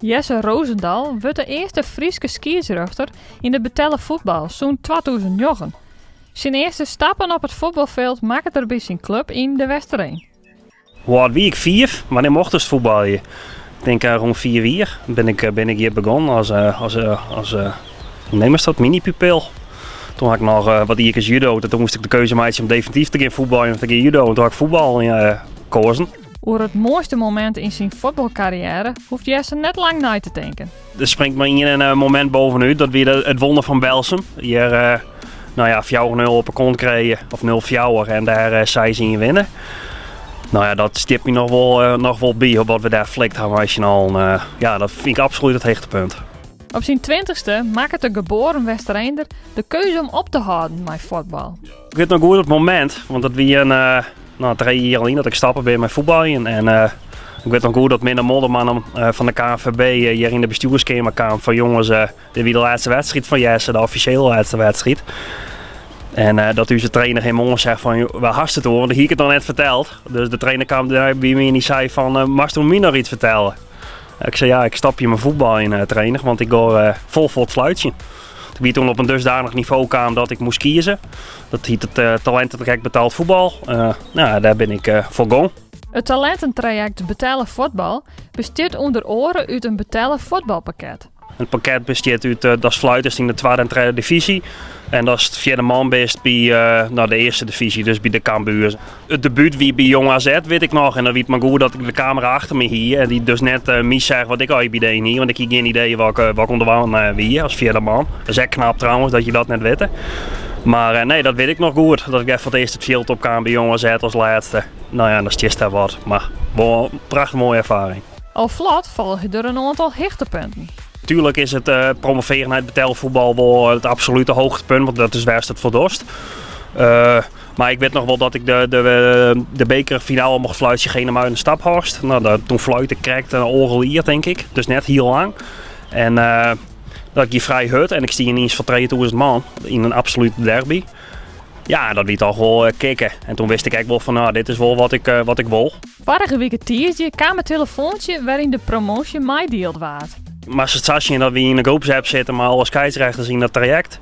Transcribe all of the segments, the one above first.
Jesse Rosendaal wordt de eerste Frieske scheidsrechter in de betellen voetbal, zo'n 2009. Zijn eerste stappen op het voetbalveld maakt er bij zijn club in de Westereen. Wat wie ik 4, maar ik mocht dus voetballen. Ik denk rond 4 jaar ben ik hier begonnen als mini-pupil. Toen had ik nog wat jaar judo, toen moest ik de keuze maken om definitief te gaan voetballen of te gaan judo. En toen had ik voetbal gekozen. Over het mooiste moment in zijn voetbalcarrière hoeft Jesse net lang na te denken. Er springt maar in een moment bovenuit, dat weer het wonder van Belsum. Hier 4-0 op een kont kregen, of 0-4 en daar zij ze in winnen. Nou ja, dat stipt me nog wel bij op wat we daar flikt hebben. Dat vind ik absoluut het hoogtepunt. Op zijn 20ste maakt de geboren Westereinder de keuze om op te houden met voetbal. Ik weet nog goed het moment, want dat wie 3 jaar alleen dat ik stappen ben met voetbal. En ik weet nog goed dat Minne Modderman van de KNVB hier in de bestuurskamer kwam van jongens, dit wie de laatste wedstrijd van Jesse, de officiële laatste wedstrijd. En dat u zijn trainer geen morgen zegt van, waar hast het hoor, want hier ik het nog net verteld. Dus de trainer kwam bij me en die zei van, mag je me nog iets vertellen? Ik zei ja, ik stap je mijn voetbal in trainer, want ik ga vol voor het fluitje. Toen ik toen op een dusdanig niveau kwam dat ik moest kiezen. Dat heet het talententraject betaald voetbal. Daar ben ik voor gaan. Het talententraject betalen voetbal bestaat onder oren uit een betalen voetbalpakket. Het pakket bestaat uit, dat is fluiters in de tweede en derde divisie. En dat is het vierde man best bij de eerste divisie, dus bij de Cambuur. Het debuut wie bij Jong AZ weet ik nog. En dan weet maar goed dat ik de camera achter me hier. En die dus net mis zegt wat ik al bij hier. Want ik heb geen idee wat onder waan wie als vierde man. Dat is echt knap trouwens dat je dat net weet. Maar nee, dat weet ik nog goed. Dat ik even voor het eerst het veld op kwam bij Jong AZ als laatste. Nou ja, dat is daar wat. Maar een prachtig mooie ervaring. Al vlot volg je er een aantal hoogtepunten. Tuurlijk is het promoveren uit betaalvoetbal wel het absolute hoogtepunt, want dat is waar het voor dorst. Maar ik weet nog wel dat ik de bekerfinale mocht fluitje geen uit een Staphorst. Nou, toen fluit ik krijgt een orgel hier, denk ik. Dus net heel lang. En dat ik hier vrij hut en ik zie ineens voor 2000 man in een absolute derby. Ja, dat liet toch wel kicken. En toen wist ik eigenlijk wel van, dit is wel wat ik wil. Vorige week het tiertje kwam een telefoontje waarin de promotie meedeeld werd. Maar ze zag je dat we in een groepsapp zitten, maar alle scheidsrechters in dat traject.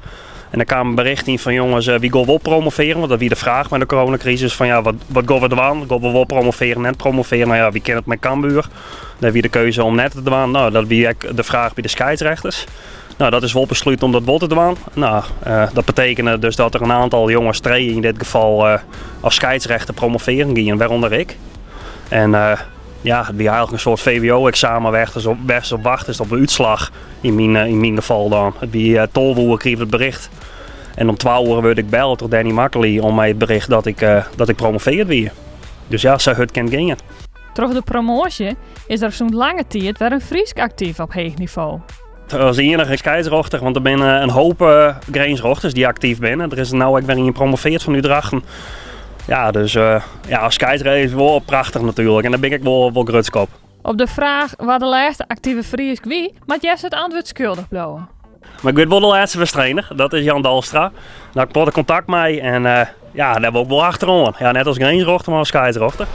En er kwam een bericht in van jongens, wie gaan we promoveren? Want dat was de vraag met de coronacrisis van ja, wat gaan we doen? Gaan we wel promoveren, net promoveren? Nou ja, wie kent het met Cambuur? Dan wie de keuze om net te doen. Nou, dat was de vraag bij de scheidsrechters. Nou, dat is wel besloten om dat wel te doen. Nou, dat betekende dus dat er een aantal jongens, 2 in dit geval, als scheidsrechter promoveren gingen, waaronder ik. En ja, het was eigenlijk een soort VWO-examen weg, dus best op wachten op de uitslag in mijn geval dan. Het was 12 uur kreeg het bericht. En om 12 uur werd ik bellen door Danny Makkely om mij het bericht dat ik promoveerd werd. Dus ja, zo het kan gingen. Door de promotie is er zo'n lange tijd weer een Friesk actief op hoog niveau. Als enige scheidsrechter, want er zijn een hoop grensrechters die actief zijn. Er is nou ook weer in gepromoveerd van Utrecht. Ja, dus als scheidsrechter is het wel prachtig natuurlijk. En daar ben ik wel grutskop. Op de vraag waar de laatste actieve Friesk wie, moet Jesse het antwoord schuldig blijven. Maar ik weet wel de laatste wedstrijder, dat is Jan Dalstra. Daar heb ik contact mee en daar wil ik wel achterom. Ja, net als grensrechter, maar als scheidsrechter.